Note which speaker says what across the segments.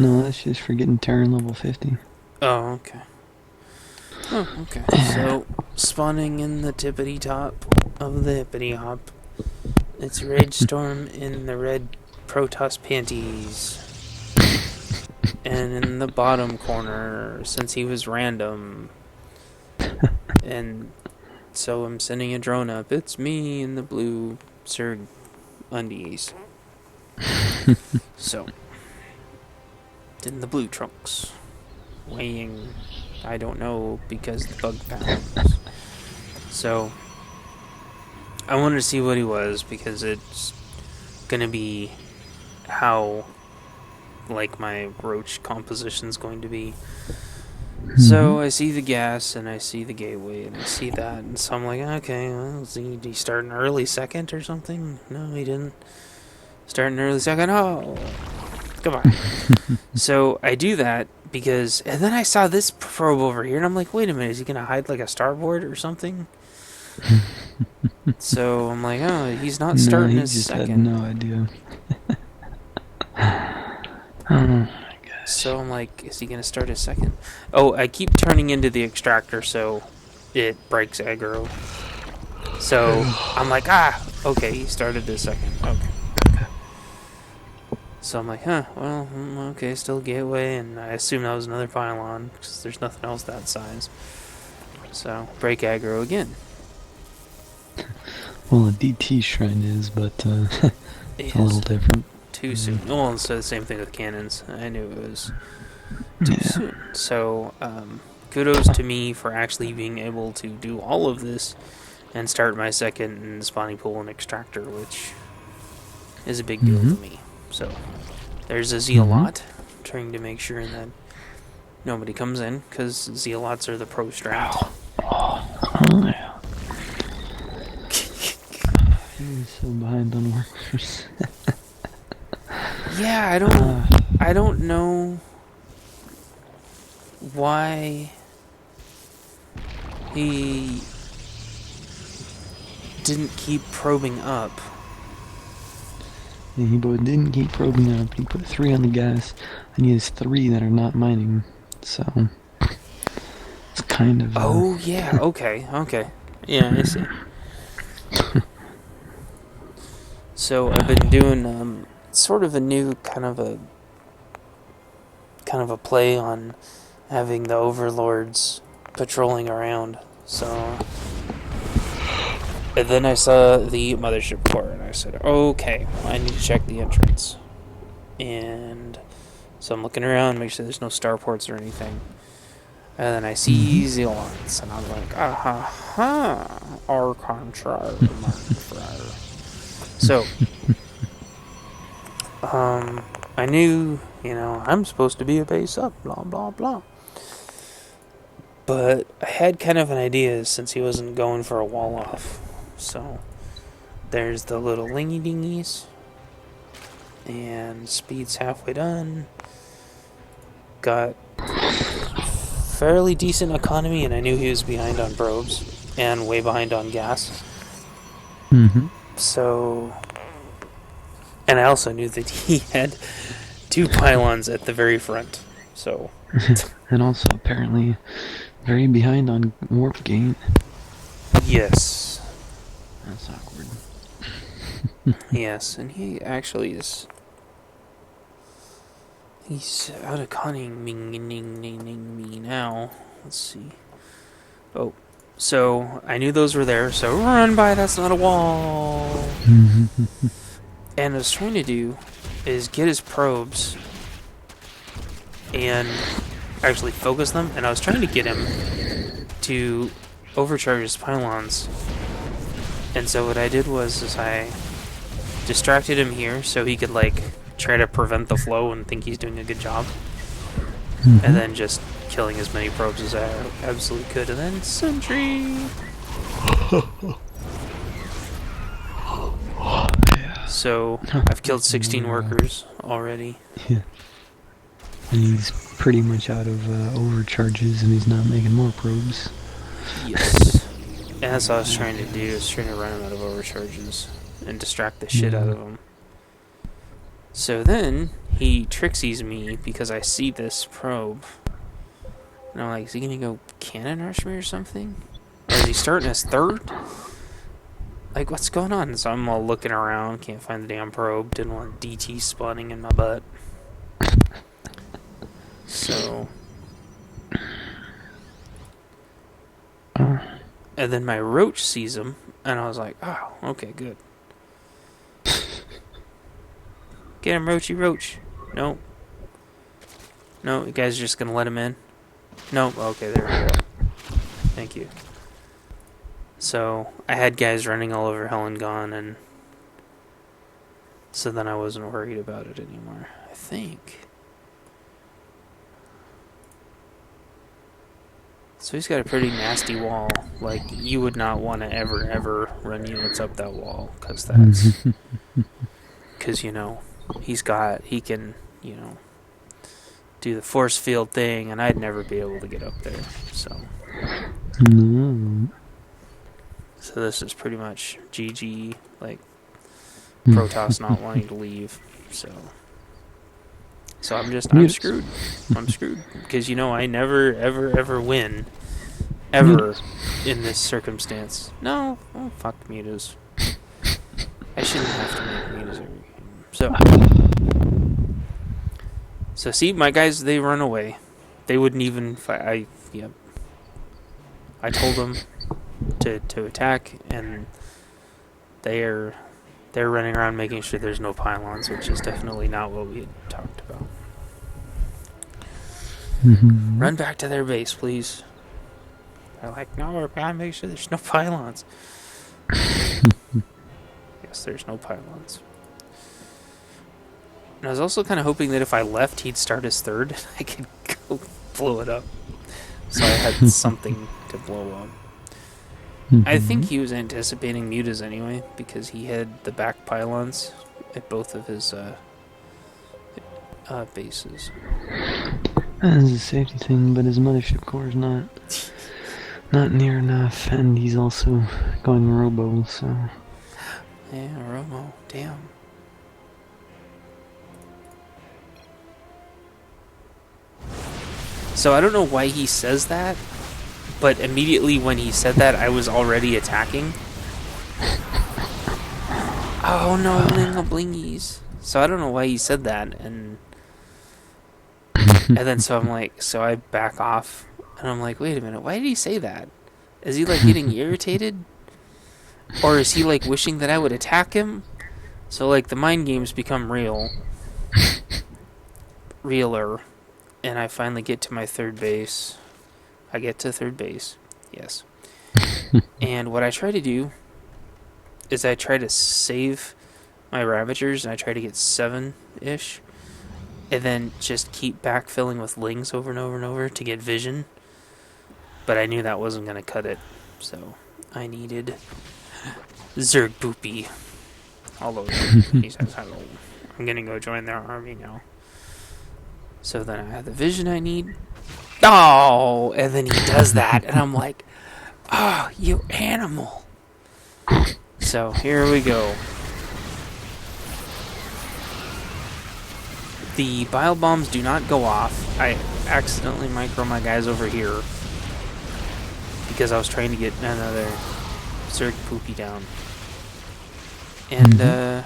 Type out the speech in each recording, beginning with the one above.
Speaker 1: No, that's just for getting turn level 50.
Speaker 2: Oh, okay. Oh, okay. So, spawning in the tippity top of the hippity hop. It's Rage Storm in the red Protoss panties. And in the bottom corner, since he was random, and so I'm sending a drone up, it's me in the blue Surg undies. So, in the blue trunks, weighing, I don't know, because the bug pounds. So, I wanted to see what he was, because it's gonna be how, like, my roach composition's going to be. So I see the gas, and I see the gateway, and I see that, and so I'm like, okay, well, did he start an early second or something? No, he didn't. Start an early second? Oh, come on. So I do that, because, and then I saw this probe over here, and I'm like, wait a minute, is he going to hide like a starboard or something? So I'm like, oh, he's not starting
Speaker 1: he
Speaker 2: his
Speaker 1: just
Speaker 2: second.
Speaker 1: had no idea. Oh my gosh.
Speaker 2: So I'm like, is he going to start his second? Oh, I keep turning into the extractor, so it breaks aggro. So I'm like, okay, he started his second. Okay. So I'm like, well, okay, still gateway, and I assume that was another pylon, because there's nothing else that size. So, break aggro again.
Speaker 1: Well, a DT shrine is, but it's a little different.
Speaker 2: Too soon. Well, it's the same thing with cannons. I knew it was too soon. So, kudos to me for actually being able to do all of this and start my second in spawning pool and extractor, which is a big deal to me. So, there's a Zealot, trying to make sure that nobody comes in, because Zealots are the pro strat.
Speaker 1: Oh, yeah. He's so behind on workers.
Speaker 2: Yeah, I don't know why he didn't keep probing up.
Speaker 1: Yeah, he didn't keep probing up. He put 3 on the gas, and he has 3 that are not mining. So it's kind of.
Speaker 2: Oh yeah, okay. Yeah, I see. So I've been doing sort of a new kind of a play on having the overlords patrolling around. So, and then I saw the mothership core, and I said, okay, I need to check the entrance. And so I'm looking around, make sure there's no starports or anything. And then I see Zealots, and I'm like, our contrary, So, I knew, I'm supposed to be a base up, blah, blah, blah. But I had kind of an idea since he wasn't going for a wall off. So, there's the little lingy dingies. And speed's halfway done. Got fairly decent economy, and I knew he was behind on probes and way behind on gas. So, and I also knew that he had 2 pylons at the very front. So,
Speaker 1: and also apparently very behind on warp gate.
Speaker 2: yes,
Speaker 1: That's awkward.
Speaker 2: yes, and he actually is. He's out of conning me now. Let's see. Oh, so I knew those were there. So run by. That's not a wall. And what I was trying to do is get his probes and actually focus them. And I was trying to get him to overcharge his pylons. And so what I did was I distracted him here so he could try to prevent the flow and think he's doing a good job. And then just killing as many probes as I absolutely could. And then sentry. So I've killed 16 workers already.
Speaker 1: Yeah. And he's pretty much out of overcharges, and he's not making more probes.
Speaker 2: Yes. And that's what I was trying to do, is trying to run him out of overcharges and distract the shit out of him. So then he trixies me because I see this probe. And I'm like, is he going to go cannon rush me or something? Or is he starting his third? Like, what's going on? So I'm all looking around, can't find the damn probe. Didn't want DT spawning in my butt. So... And then my roach sees him, and I was like, oh, okay, good. Get him, Roachy Roach. No. No, you guys are just gonna let him in? No, okay, there we go. Thank you. So, I had guys running all over Hell and Gone, and so then I wasn't worried about it anymore, I think. So he's got a pretty nasty wall. Like, you would not want to ever run units up that wall, because that's... Because, you know, he can, you know, do the force field thing, and I'd never be able to get up there, so...
Speaker 1: No.
Speaker 2: So this is pretty much GG, like, Protoss not wanting to leave, so... So I'm screwed. I'm screwed. Because, you know, I never, ever win. Ever in this circumstance. No. Oh, fuck mutas. I shouldn't have to make mutas every game. So see, my guys, they run away. They wouldn't even fight. I told them to attack, and they're running around making sure there's no pylons, which is definitely not what we had talked about. Run back to their base, please. They're like, no, we're gotta make sure there's no pylons. Yes, there's no pylons. And I was also kind of hoping that if I left, he'd start his third, and I could go blow it up. So I had something to blow up. I think he was anticipating mutas anyway, because he had the back pylons at both of his bases.
Speaker 1: That's a safety thing, but his mothership core is not near enough, and he's also going robo, so...
Speaker 2: Yeah, robo, damn. So I don't know why he says that, but immediately when he said that, I was already attacking. Oh no, Lingo Blingies. So I don't know why he said that, and then so I'm like, so I back off, and I'm like, wait a minute, why did he say that? Is he like getting irritated? Or is he like wishing that I would attack him? So like the mind games become realer, and I finally get to my third base. I get to third base, yes. And what I try to do is I try to save my Ravagers, and I try to get 7-ish, and then just keep backfilling with Lings over and over and over to get vision. But I knew that wasn't going to cut it, so I needed ZvP. Although he says hello. I'm going to go join their army now. So then I have the vision I need. Oh! And then he does that, and I'm like, oh, you animal. So here we go. The bile bombs do not go off. I accidentally micro my guys over here because I was trying to get another ZvP down. And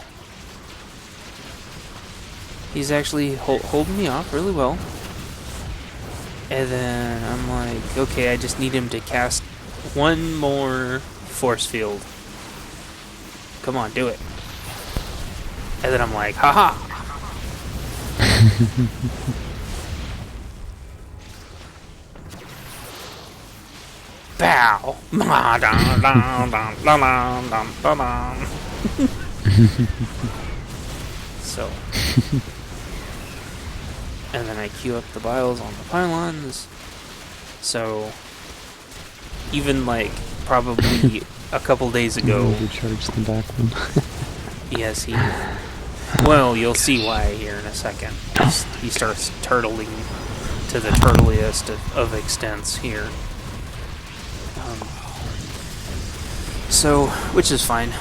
Speaker 2: he's actually holding me off really well. And then I'm like, okay, I just need him to cast one more force field. Come on, do it. And then I'm like, haha! Bow! So. And then I queue up the biles on the pylons. So. Even like, probably a couple days ago.
Speaker 1: Recharge the back one.
Speaker 2: Yes, he. Well, you'll see why here in a second. He starts turtling to the turtliest of extents here. So, which is fine.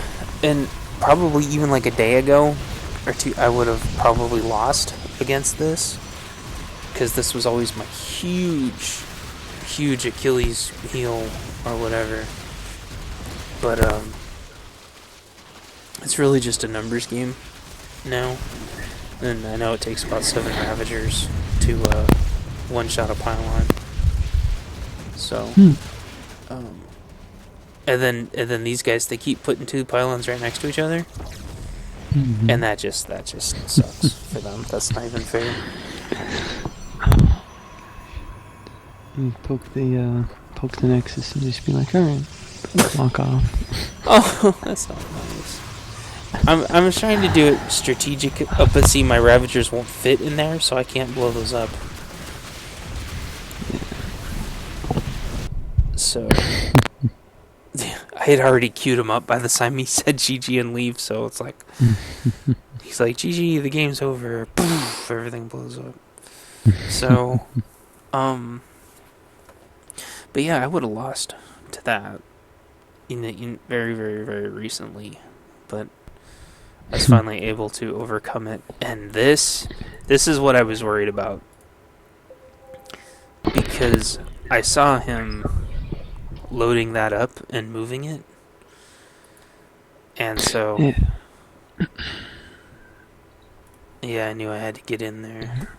Speaker 2: And probably even like a day ago, or two, I would have probably lost against this, because this was always my huge Achilles heel or whatever. But it's really just a numbers game now, and I know it takes about 7 Ravagers to one-shot a pylon. So, and then these guys, they keep putting 2 pylons right next to each other, and that just sucks for them. That's not even fair.
Speaker 1: You poke the Nexus and just be like, alright, walk off.
Speaker 2: Oh, that's not nice. I'm trying to do it strategic, but see, my Ravagers won't fit in there, so I can't blow those up. So, I had already queued him up by the time he said GG and leave, so it's like, he's like, GG, the game's over. Poof, everything blows up. So, but yeah, I would have lost to that in very, very, very recently, but I was finally able to overcome it. And this is what I was worried about, because I saw him loading that up and moving it, and so yeah, I knew I had to get in there.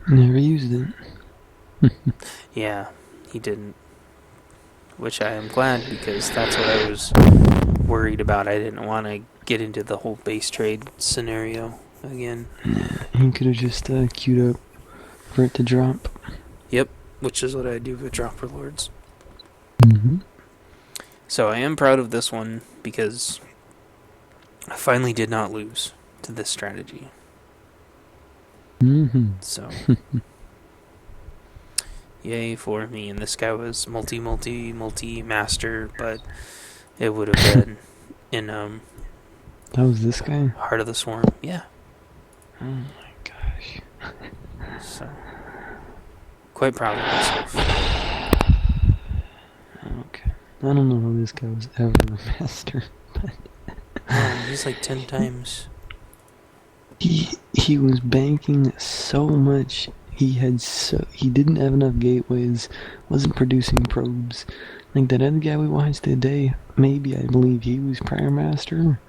Speaker 1: Never used it.
Speaker 2: Yeah, he didn't, which I am glad, because that's what I was worried about. I didn't want to get into the whole base trade scenario again.
Speaker 1: Yeah, he could have just queued up for it to drop.
Speaker 2: Yep, which is what I do with Dropper Lords.
Speaker 1: Mm-hmm.
Speaker 2: So I am proud of this one, because I finally did not lose to this strategy.
Speaker 1: Mm-hmm.
Speaker 2: So yay for me. And this guy was multi-master, but it would have been in
Speaker 1: that was this guy?
Speaker 2: Heart of the Swarm. Yeah.
Speaker 1: Oh my gosh.
Speaker 2: So quite proud of myself.
Speaker 1: Okay. I don't know how this guy was ever a master, but
Speaker 2: he's like 10 times.
Speaker 1: He was banking so much. He didn't have enough gateways, wasn't producing probes. Like that other guy we watched today, maybe, I believe he was prior master,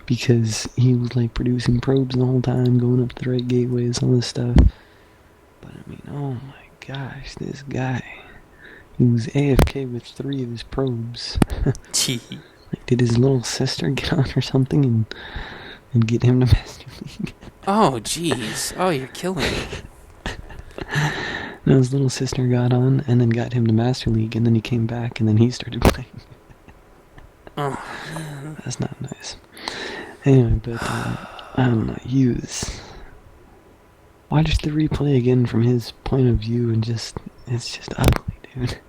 Speaker 1: because he was like producing probes the whole time, going up to the right gateways, all this stuff. But I mean, oh my gosh, this guy, he was AFK with 3 of his probes. Like, did his little sister get on or something and get him to Master League?
Speaker 2: Oh jeez. Oh, you're killing me.
Speaker 1: No, his little sister got on and then got him to Master League, and then he came back and then he started playing.
Speaker 2: Oh man.
Speaker 1: That's not nice. Anyway, but I don't know, watch the replay again from his point of view, and it's just ugly, dude.